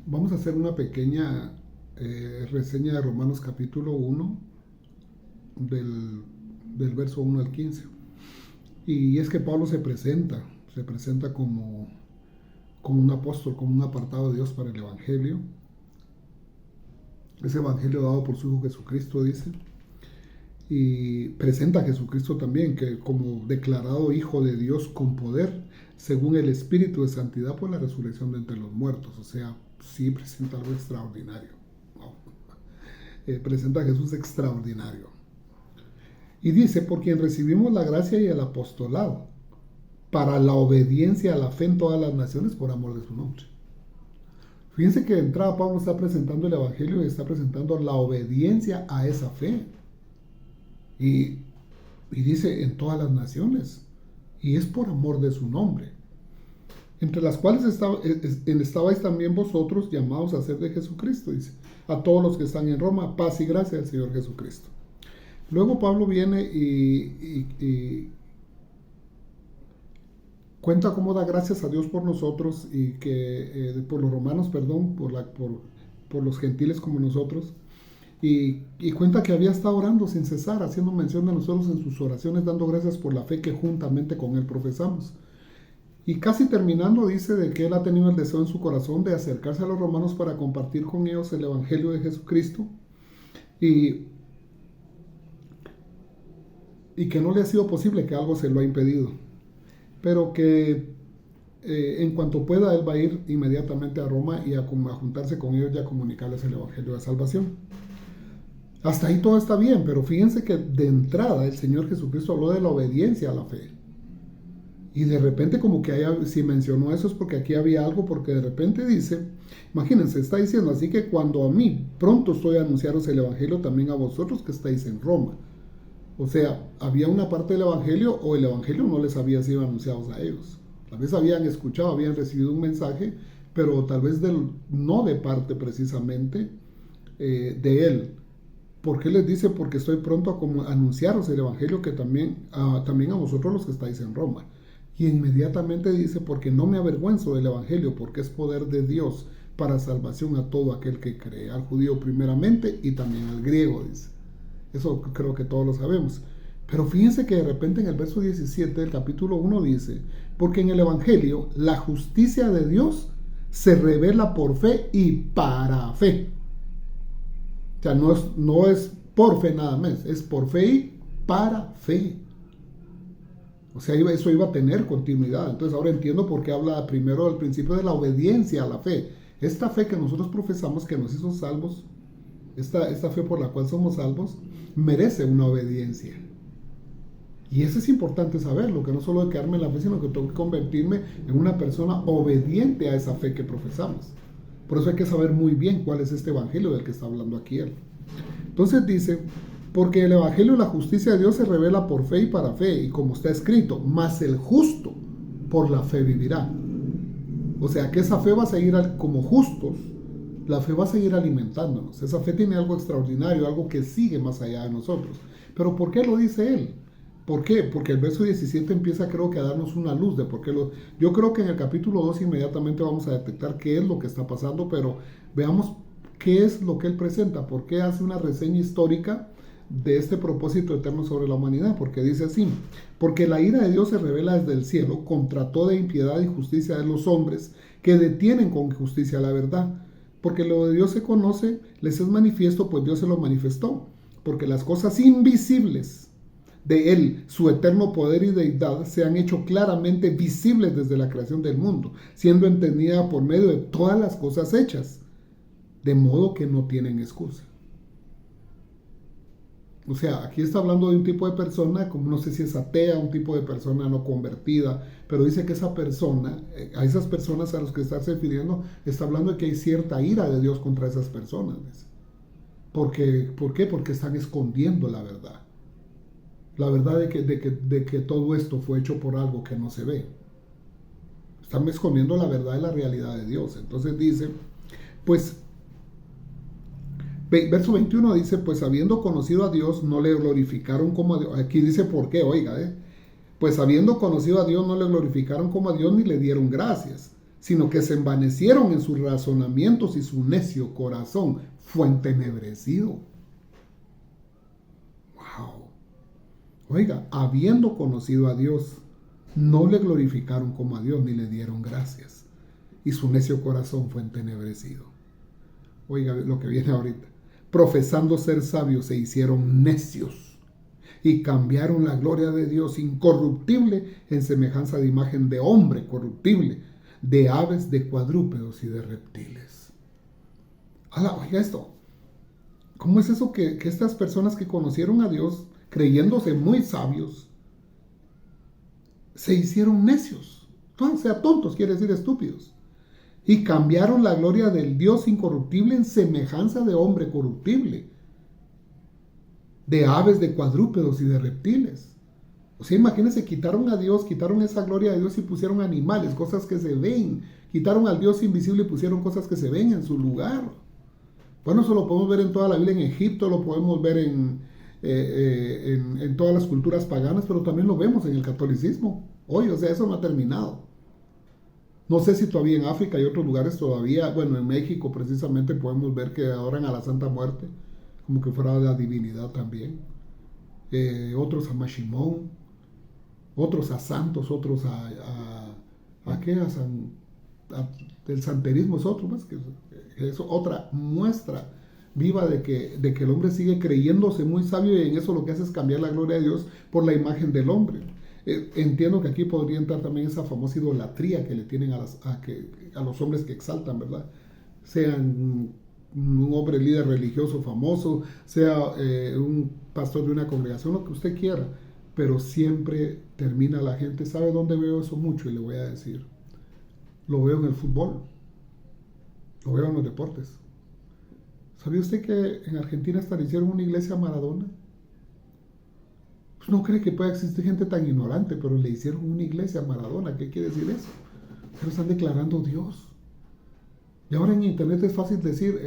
Vamos a hacer una pequeña reseña de Romanos capítulo 1 del, del verso 1 al 15. Y es que Pablo se presenta como un apóstol, como un apartado de Dios para el Evangelio. Ese Evangelio dado por su Hijo Jesucristo, dice. Y presenta a Jesucristo también que como declarado Hijo de Dios con poder, según el Espíritu de Santidad por la resurrección de entre los muertos. O sea, sí presenta algo extraordinario. ¿No? Presenta a Jesús extraordinario. Y dice, por quien recibimos la gracia y el apostolado, para la obediencia a la fe en todas las naciones por amor de su nombre. Fíjense que de entrada Pablo está presentando el Evangelio y está presentando la obediencia a esa fe. Y dice en todas las naciones. Y es por amor de su nombre. Entre las cuales estabais también vosotros llamados a ser de Jesucristo, dice. A todos los que están en Roma, paz y gracia del Señor Jesucristo. Luego Pablo viene y cuenta cómo da gracias a Dios por nosotros y que por los romanos, perdón, por los gentiles como nosotros. Y cuenta que había estado orando sin cesar, haciendo mención de nosotros en sus oraciones, dando gracias por la fe que juntamente con él profesamos. Y casi terminando dice de que él ha tenido el deseo en su corazón de acercarse a los romanos para compartir con ellos el Evangelio de Jesucristo y que no le ha sido posible, que algo se lo ha impedido, pero que en cuanto pueda él va a ir inmediatamente a Roma y a juntarse con ellos y a comunicarles el Evangelio de salvación. Hasta ahí todo está bien, pero fíjense que de entrada el Señor Jesucristo habló de la obediencia a la fe. Y de repente como que si mencionó eso es porque aquí había algo, porque de repente dice, imagínense, está diciendo, así que cuando a mí pronto estoy a anunciaros el Evangelio, también a vosotros que estáis en Roma. O sea, había una parte del Evangelio o el Evangelio no les había sido anunciado a ellos. Tal vez habían escuchado, habían recibido un mensaje, pero tal vez no de parte precisamente de él. ¿Por qué les dice? Porque estoy pronto a anunciaros el Evangelio que también a vosotros los que estáis en Roma. Y inmediatamente dice, porque no me avergüenzo del Evangelio, porque es poder de Dios para salvación a todo aquel que cree, al judío primeramente y también al griego, dice. Eso creo que todos lo sabemos. Pero fíjense que de repente en el verso 17 del capítulo 1 dice, porque en el Evangelio la justicia de Dios se revela por fe y para fe. O sea, no es por fe nada más, es por fe y para fe. O sea, eso iba a tener continuidad. Entonces ahora entiendo por qué habla primero al principio de la obediencia a la fe. Esta fe que nosotros profesamos, que nos hizo salvos, esta fe por la cual somos salvos, merece una obediencia. Y eso es importante saberlo, que no solo de quedarme en la fe, sino que tengo que convertirme en una persona obediente a esa fe que profesamos. Por eso hay que saber muy bien cuál es este evangelio del que está hablando aquí él. Entonces dice, porque el evangelio de la justicia de Dios se revela por fe y para fe, y como está escrito, mas el justo por la fe vivirá. O sea que esa fe va a seguir como justos, la fe va a seguir alimentándonos. Esa fe tiene algo extraordinario, algo que sigue más allá de nosotros. Pero ¿por qué lo dice él? ¿Por qué? Porque el verso 17 empieza, creo que, a darnos una luz de por qué yo creo que en el capítulo 2 inmediatamente vamos a detectar qué es lo que está pasando, pero veamos qué es lo que él presenta, por qué hace una reseña histórica de este propósito eterno sobre la humanidad, porque dice así, porque la ira de Dios se revela desde el cielo contra toda impiedad y injusticia de los hombres que detienen con injusticia la verdad, porque lo de Dios se conoce, les es manifiesto, pues Dios se lo manifestó, porque las cosas invisibles de él, su eterno poder y deidad, se han hecho claramente visibles desde la creación del mundo, siendo entendida por medio de todas las cosas hechas, de modo que no tienen excusa. O sea, aquí está hablando de un tipo de persona, como no sé si es atea, un tipo de persona no convertida, pero dice que esa persona, a esas personas a las que está refiriendo, está hablando de que hay cierta ira de Dios contra esas personas. ¿Por qué? Porque están escondiendo la verdad. La verdad de que todo esto fue hecho por algo que no se ve. Están escondiendo la verdad de la realidad de Dios. Entonces dice, pues, verso 21 dice, pues habiendo conocido a Dios, no le glorificaron como a Dios. Aquí dice por qué, oiga, pues habiendo conocido a Dios, no le glorificaron como a Dios ni le dieron gracias, sino que se envanecieron en sus razonamientos y su necio corazón fue entenebrecido. Wow. Oiga, habiendo conocido a Dios, no le glorificaron como a Dios ni le dieron gracias, y su necio corazón fue entenebrecido. Oiga lo que viene ahorita. Profesando ser sabios, se hicieron necios y cambiaron la gloria de Dios incorruptible en semejanza de imagen de hombre corruptible, de aves, de cuadrúpedos y de reptiles. Oiga esto. ¿Cómo es eso que estas personas que conocieron a Dios, creyéndose muy sabios, se hicieron necios? O sea, tontos quiere decir estúpidos. Y cambiaron la gloria del Dios incorruptible en semejanza de hombre corruptible, de aves, de cuadrúpedos y de reptiles. O sea, imagínense, quitaron a Dios, quitaron esa gloria de Dios y pusieron animales, cosas que se ven. Quitaron al Dios invisible y pusieron cosas que se ven en su lugar. Bueno, eso lo podemos ver en toda la Biblia, en Egipto, lo podemos ver en todas las culturas paganas, pero también lo vemos en el catolicismo. Hoy, o sea, eso no ha terminado. No sé si todavía en África y otros lugares todavía, bueno, en México precisamente podemos ver que adoran a la Santa Muerte, como que fuera de la divinidad también. Otros a Mashimón, otros a santos, otros el santerismo es otro, pues, que es otra muestra viva de que el hombre sigue creyéndose muy sabio, y en eso lo que hace es cambiar la gloria de Dios por la imagen del hombre. Entiendo que aquí podría entrar también esa famosa idolatría que le tienen a los hombres que exaltan, ¿verdad? Sean un hombre líder religioso famoso, sea un pastor de una congregación, lo que usted quiera, pero siempre termina la gente. ¿Sabe dónde veo eso mucho? Y le voy a decir, lo veo en el fútbol, lo veo en los deportes. ¿Sabía usted que en Argentina hasta le hicieron una iglesia a Maradona? No cree que pueda existir gente tan ignorante, pero le hicieron una iglesia a Maradona. ¿Qué quiere decir eso? Pero están declarando Dios. Y ahora en internet es fácil decir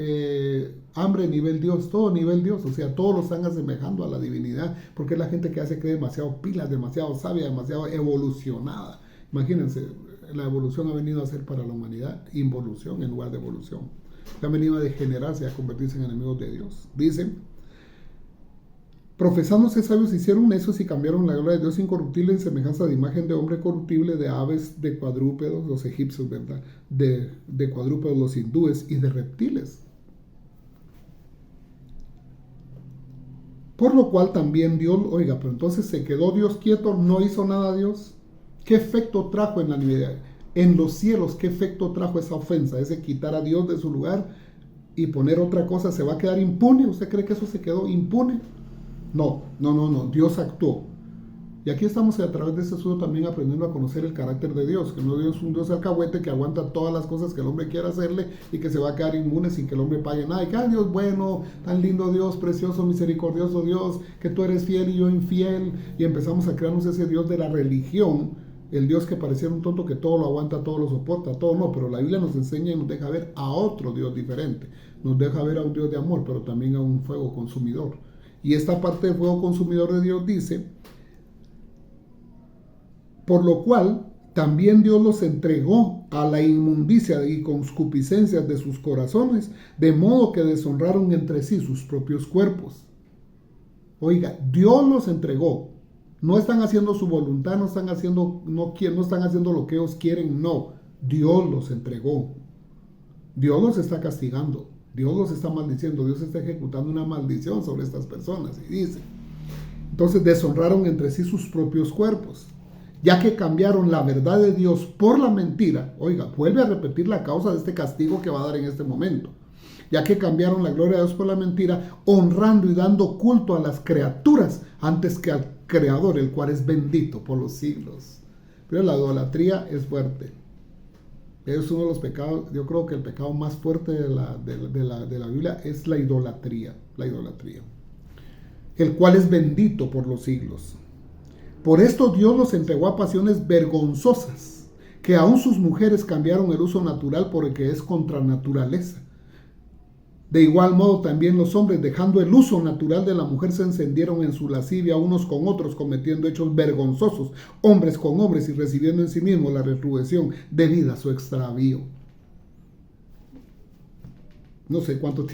hambre nivel Dios, todo nivel Dios. O sea, todos lo están asemejando a la divinidad, porque es la gente que se cree demasiado pilas, demasiado sabia, demasiado evolucionada. Imagínense, la evolución ha venido a ser para la humanidad involución en lugar de evolución. Han venido a degenerarse y a convertirse en enemigos de Dios. Dicen: profesándose sabios, se hicieron necios y cambiaron la gloria de Dios incorruptible en semejanza de imagen de hombre corruptible, de aves, de cuadrúpedos, los egipcios, ¿verdad? De cuadrúpedos, los hindúes, y de reptiles. Por lo cual también Dios, oiga, pero entonces se quedó Dios quieto, no hizo nada a Dios. ¿Qué efecto trajo en la nivel? En los cielos, ¿qué efecto trajo esa ofensa? Ese quitar a Dios de su lugar y poner otra cosa, ¿se va a quedar impune? ¿Usted cree que eso se quedó impune? No, Dios actuó. Y aquí estamos a través de este estudio también aprendiendo a conocer el carácter de Dios, que no es un Dios alcahuete que aguanta todas las cosas que el hombre quiera hacerle y que se va a quedar inmune sin que el hombre pague nada. Y que Dios bueno, tan lindo Dios, precioso, misericordioso Dios, que tú eres fiel y yo infiel. Y empezamos a crearnos ese Dios de la religión, el Dios que pareciera un tonto que todo lo aguanta, todo lo soporta, todo no. Pero la Biblia nos enseña y nos deja ver a otro Dios diferente. Nos deja ver a un Dios de amor, pero también a un fuego consumidor. Y esta parte del fuego consumidor de Dios dice: por lo cual también Dios los entregó a la inmundicia y concupiscencias de sus corazones, de modo que deshonraron entre sí sus propios cuerpos. Oiga, Dios los entregó. No están haciendo su voluntad, no están haciendo lo que ellos quieren, no. Dios los entregó. Dios los está castigando. Dios los está maldiciendo, Dios está ejecutando una maldición sobre estas personas. Y dice, entonces deshonraron entre sí sus propios cuerpos, ya que cambiaron la verdad de Dios por la mentira. Oiga, vuelve a repetir la causa de este castigo que va a dar en este momento. Ya que cambiaron la gloria de Dios por la mentira, honrando y dando culto a las criaturas antes que al Creador, el cual es bendito por los siglos. Pero la idolatría es fuerte. Es uno de los pecados, yo creo que el pecado más fuerte de la Biblia es la idolatría, el cual es bendito por los siglos. Por esto Dios los entregó a pasiones vergonzosas, que aún sus mujeres cambiaron el uso natural por el que es contra naturaleza. De igual modo también los hombres, dejando el uso natural de la mujer, se encendieron en su lascivia unos con otros, cometiendo hechos vergonzosos, hombres con hombres, y recibiendo en sí mismos la retribución debida a su extravío. No sé cuánto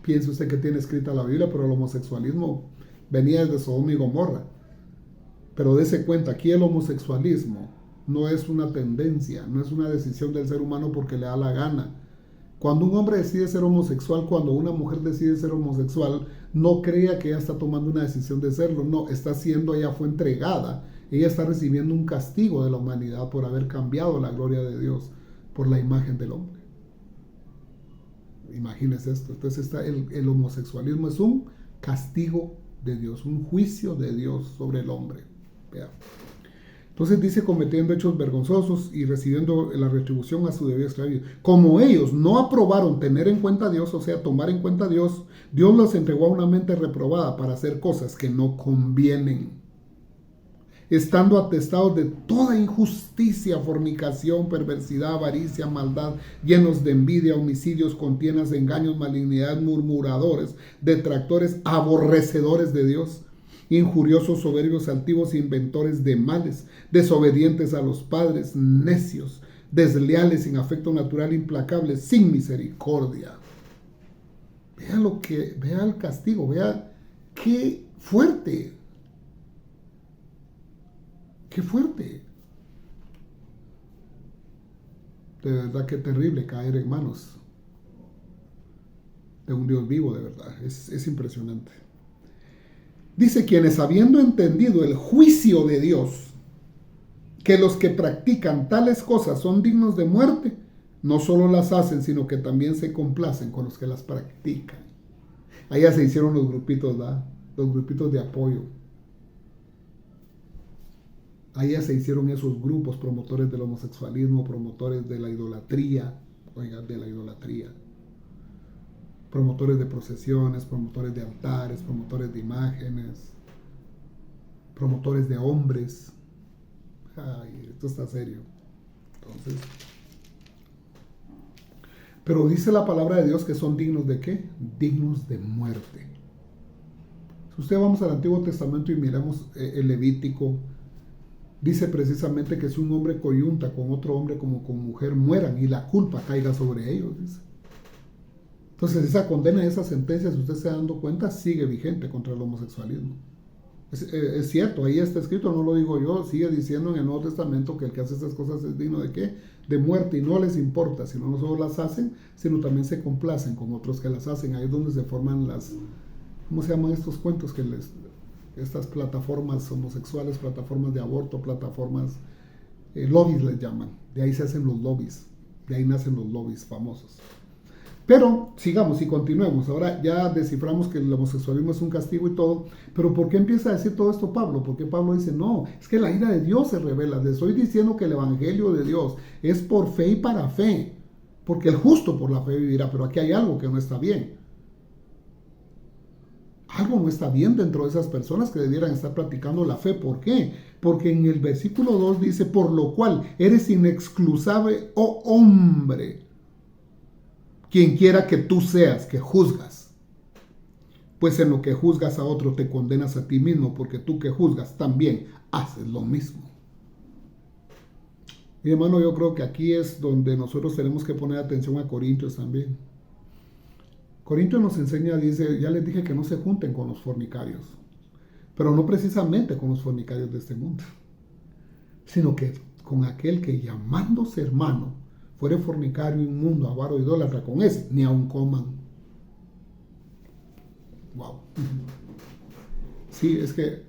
piensa usted que tiene escrita la Biblia, pero el homosexualismo venía desde Sodoma y Gomorra. Pero dése cuenta, aquí el homosexualismo no es una tendencia, no es una decisión del ser humano porque le da la gana. Cuando un hombre decide ser homosexual, cuando una mujer decide ser homosexual, no crea que ella está tomando una decisión de serlo, no, ella fue entregada, ella está recibiendo un castigo de la humanidad por haber cambiado la gloria de Dios por la imagen del hombre. Imagínense esto. Entonces el homosexualismo es un castigo de Dios, un juicio de Dios sobre el hombre. Vea. Entonces dice, cometiendo hechos vergonzosos y recibiendo la retribución a su debido extravío. Como ellos no aprobaron tener en cuenta a Dios, o sea, tomar en cuenta a Dios, Dios los entregó a una mente reprobada para hacer cosas que no convienen, estando atestados de toda injusticia, fornicación, perversidad, avaricia, maldad, llenos de envidia, homicidios, contiendas, engaños, malignidad, murmuradores, detractores, aborrecedores de Dios, injuriosos, soberbios, altivos, inventores de males, desobedientes a los padres, necios, desleales, sin afecto natural, implacables, sin misericordia. Vea el castigo, vea qué fuerte. ¡Qué fuerte! De verdad que terrible caer en manos de un Dios vivo, de verdad. Es impresionante. Dice, quienes habiendo entendido el juicio de Dios, que los que practican tales cosas son dignos de muerte, no solo las hacen, sino que también se complacen con los que las practican. Allá se hicieron los grupitos, ¿verdad? Los grupitos de apoyo. Allá se hicieron esos grupos promotores del homosexualismo, promotores de la idolatría, promotores de procesiones, promotores de altares, promotores de imágenes, promotores de hombres. Ay, esto está serio. Entonces, pero dice la palabra de Dios que son dignos de ¿qué? Dignos de muerte. Si usted vamos al Antiguo Testamento y miramos el Levítico, dice precisamente que si un hombre coyunta con otro hombre como con mujer, mueran y la culpa caiga sobre ellos, dice. Entonces esa condena, esa sentencia, si usted se está dando cuenta, sigue vigente contra el homosexualismo. Es cierto, ahí está escrito, no lo digo yo, sigue diciendo en el Nuevo Testamento que el que hace estas cosas es digno de ¿qué? De muerte, y no les importa, sino no solo las hacen, sino también se complacen con otros que las hacen. Ahí es donde se forman ¿cómo se llaman estos cuentos estas plataformas homosexuales, plataformas de aborto, plataformas, lobbies les llaman, de ahí se hacen los lobbies, de ahí nacen los lobbies famosos. Pero sigamos y continuemos. Ahora ya desciframos que el homosexualismo es un castigo y todo, pero ¿por qué empieza a decir todo esto Pablo? Porque Pablo dice, no, es que la ira de Dios se revela. Les estoy diciendo que el evangelio de Dios es por fe y para fe, porque el justo por la fe vivirá, pero aquí hay algo que no está bien. Algo no está bien dentro de esas personas que debieran estar practicando la fe. ¿Por qué? Porque en el versículo 2 dice, por lo cual eres inexcusable, oh hombre, quien quiera que tú seas, que juzgas. Pues en lo que juzgas a otro te condenas a ti mismo, porque tú que juzgas también haces lo mismo. Mi hermano, yo creo que aquí es donde nosotros tenemos que poner atención a Corintios también. Corintios nos enseña, dice, ya les dije que no se junten con los fornicarios, pero no precisamente con los fornicarios de este mundo, sino que con aquel que llamándose hermano fuere fornicario, inmundo, avaro, idólatra, con ese ni aun coman. Wow. Sí, es que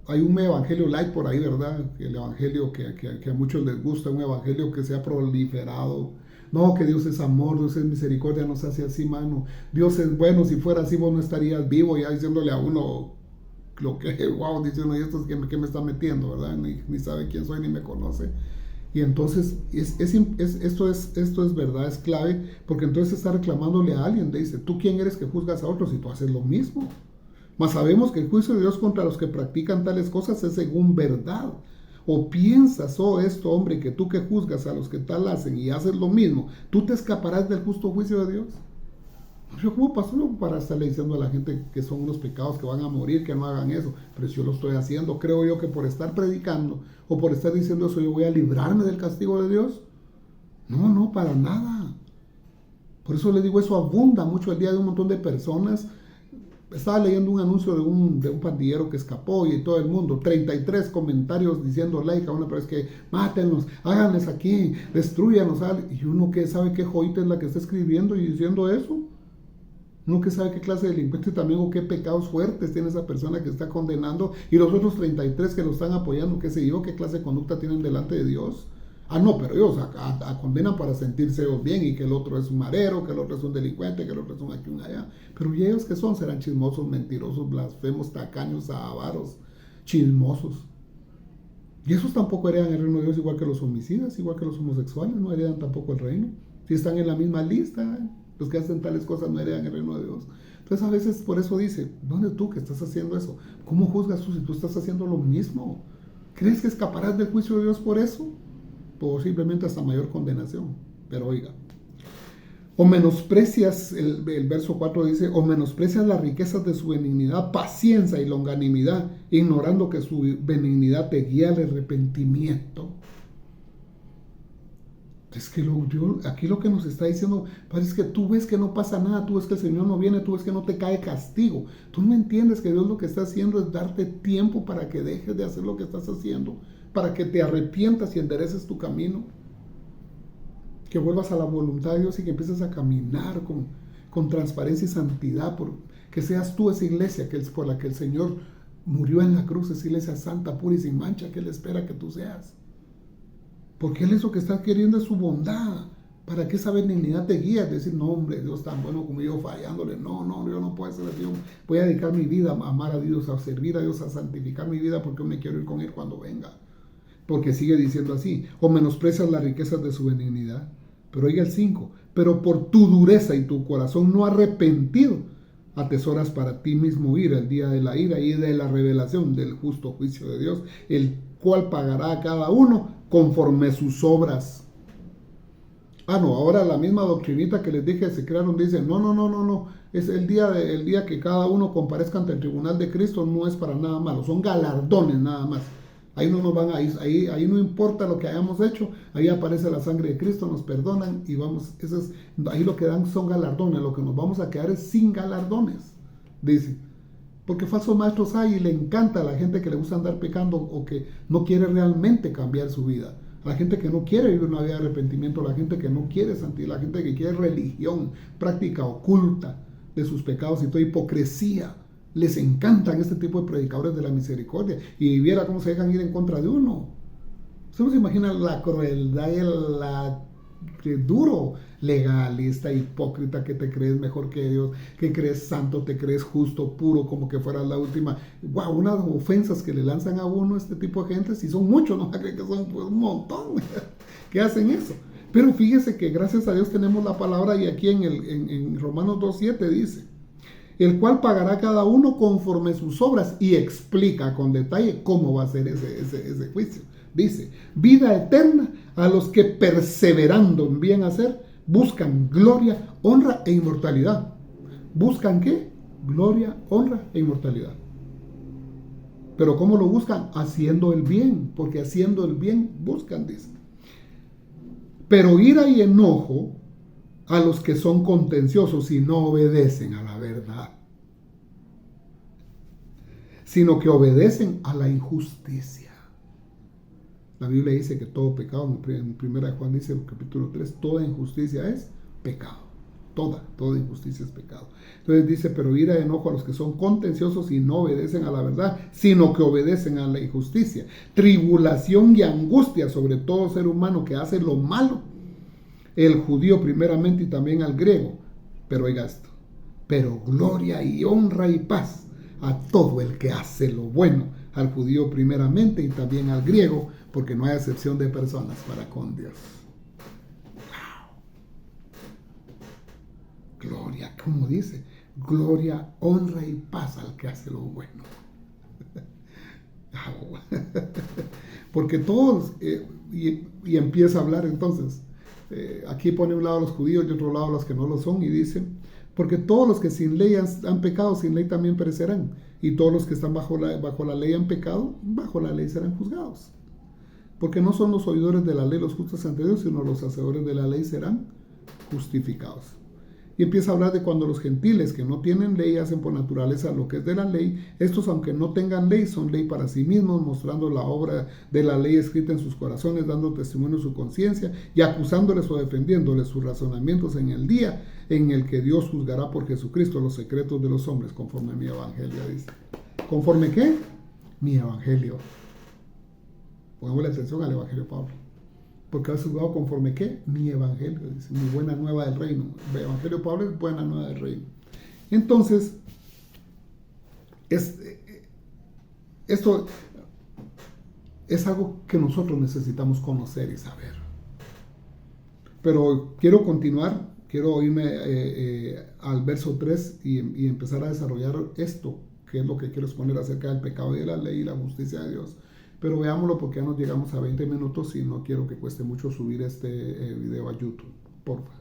hay un evangelio light por ahí, ¿verdad? El evangelio que a muchos les gusta, un evangelio que se ha proliferado. No, que Dios es amor, Dios es misericordia, no se hace así, mano. Dios es bueno, si fuera así vos no estarías vivo, ya diciéndole a uno lo que, wow, diciendo, ¿y esto es que me está metiendo, verdad? Ni sabe quién soy, ni me conoce. Y entonces, esto es verdad, es clave, porque entonces está reclamándole a alguien, dice, ¿tú quién eres que juzgas a otros y tú haces lo mismo? Mas sabemos que el juicio de Dios contra los que practican tales cosas es según verdad. ¿O piensas, oh esto, hombre, que tú que juzgas a los que tal hacen y haces lo mismo, tú te escaparás del justo juicio de Dios? Yo como pastor para estarle diciendo a la gente que son unos pecados, que van a morir, que no hagan eso, pero si yo lo estoy haciendo, creo yo que por estar predicando o por estar diciendo eso yo voy a librarme del castigo de Dios. No, no, para nada. Por eso le digo, eso abunda mucho el día de un montón de personas. Estaba leyendo un anuncio de un pandillero que escapó y todo el mundo, 33 comentarios diciendo like a una, pero es que mátenlos, háganles aquí, destruyanlos. Y uno que sabe qué joyita es la que está escribiendo y diciendo eso. Uno que sabe qué clase de delincuente también o qué pecados fuertes tiene esa persona que está condenando y los otros 33 que lo están apoyando, qué sé yo, qué clase de conducta tienen delante de Dios. No, pero ellos condenan para sentirse bien y que el otro es un marero, que el otro es un delincuente, que el otro es un aquí, un allá. Pero ¿y ellos qué son? Serán chismosos, mentirosos, blasfemos, tacaños, avaros, chismosos. Y esos tampoco heredan el reino de Dios, igual que los homicidas, igual que los homosexuales, no heredan tampoco el reino. Si están en la misma lista, los que hacen tales cosas no heredan el reino de Dios. Entonces a veces por eso dice, ¿dónde tú que estás haciendo eso? ¿Cómo juzgas tú si tú estás haciendo lo mismo? ¿Crees que escaparás del juicio de Dios por eso? Posiblemente hasta mayor condenación. Pero oiga, o menosprecias, el verso 4 dice, o menosprecias las riquezas de su benignidad, paciencia y longanimidad, ignorando que su benignidad te guía al arrepentimiento. Es que aquí lo que nos está diciendo, Padre, es que tú ves que no pasa nada, tú ves que el Señor no viene, tú ves que no te cae castigo. Tú no entiendes que Dios lo que está haciendo es darte tiempo para que dejes de hacer lo que estás haciendo, para que te arrepientas y endereces tu camino, que vuelvas a la voluntad de Dios y que empieces a caminar con transparencia y santidad, que seas tú esa iglesia por la que el Señor murió en la cruz, esa iglesia santa, pura y sin mancha, que Él espera que tú seas. Porque Él es lo que está queriendo, es su bondad, para que esa benignidad te guíe, decir, no hombre, Dios tan bueno como yo fallándole, no, yo no puedo hacer así, voy a dedicar mi vida a amar a Dios, a servir a Dios, a santificar mi vida porque me quiero ir con Él cuando venga. Porque sigue diciendo así, o menosprecias las riquezas de su benignidad. Pero oiga el 5, pero por tu dureza y tu corazón no arrepentido, atesoras para ti mismo ira, el día de la ira y de la revelación del justo juicio de Dios, el cual pagará a cada uno conforme sus obras. No, ahora la misma doctrinita que les dije, se crearon, dice, no, es el día que cada uno comparezca ante el tribunal de Cristo, no es para nada malo, son galardones nada más. Ahí no nos van ahí no importa lo que hayamos hecho, ahí aparece la sangre de Cristo, nos perdonan y vamos, ahí lo que dan son galardones, lo que nos vamos a quedar es sin galardones, dice. Porque falsos maestros hay y le encanta a la gente que le gusta andar pecando o que no quiere realmente cambiar su vida. A la gente que no quiere vivir una vida de arrepentimiento, a la gente que no quiere santidad, la gente que quiere religión, práctica oculta de sus pecados y toda hipocresía. Les encantan este tipo de predicadores de la misericordia y viera cómo se dejan ir en contra de uno. Usted no se imagina la crueldad y duro legalista, hipócrita, que te crees mejor que Dios, que crees santo, te crees justo, puro, como que fueras la última. Wow, unas ofensas que le lanzan a uno este tipo de gente, si son muchos, no creen que son pues, un montón que hacen eso. Pero fíjese que gracias a Dios tenemos la palabra y aquí en Romanos 2:7 dice, el cual pagará cada uno conforme sus obras, y explica con detalle cómo va a ser ese juicio. Dice, vida eterna a los que perseverando en bien hacer, buscan gloria, honra e inmortalidad. ¿Buscan qué? Gloria, honra e inmortalidad. ¿Pero cómo lo buscan? Haciendo el bien, porque haciendo el bien buscan, dice. Pero ira y enojo a los que son contenciosos y no obedecen a la verdad, sino que obedecen a la injusticia. La Biblia dice que todo pecado, en 1 Juan dice en el capítulo 3, toda injusticia es pecado. Toda injusticia es pecado. Entonces dice, pero ira y enojo a los que son contenciosos y no obedecen a la verdad, sino que obedecen a la injusticia. Tribulación y angustia sobre todo ser humano que hace lo malo, el judío primeramente y también al griego. Pero oiga esto, pero gloria y honra y paz a todo el que hace lo bueno, al judío primeramente y también al griego, porque no hay excepción de personas para con Dios. Wow. Gloria, ¿cómo dice? Gloria, honra y paz al que hace lo bueno. Porque todos, y empieza a hablar entonces. Aquí pone un lado a los judíos y otro lado a los que no lo son, y dice, porque todos los que sin ley han pecado, sin ley también perecerán. Y todos los que están bajo la ley han pecado, bajo la ley serán juzgados. Porque no son los oidores de la ley los justos ante Dios, sino los hacedores de la ley serán justificados. Y empieza a hablar de cuando los gentiles que no tienen ley hacen por naturaleza lo que es de la ley. Estos, aunque no tengan ley, son ley para sí mismos, mostrando la obra de la ley escrita en sus corazones, dando testimonio de su conciencia y acusándoles o defendiéndoles sus razonamientos en el día en el que Dios juzgará por Jesucristo los secretos de los hombres, conforme a mi evangelio, dice. ¿Conforme qué? Mi evangelio. Pongamos la atención al evangelio de Pablo. Porque has juzgado conforme qué? Mi evangelio, dice, mi buena nueva del reino. El evangelio de Pablo es buena nueva del reino. Entonces, esto es algo que nosotros necesitamos conocer y saber. Pero quiero continuar, quiero irme al verso 3 y empezar a desarrollar esto, que es lo que quiero exponer acerca del pecado y de la ley y la justicia de Dios. Pero veámoslo porque ya nos llegamos a 20 minutos y no quiero que cueste mucho subir este video a YouTube. Porfa.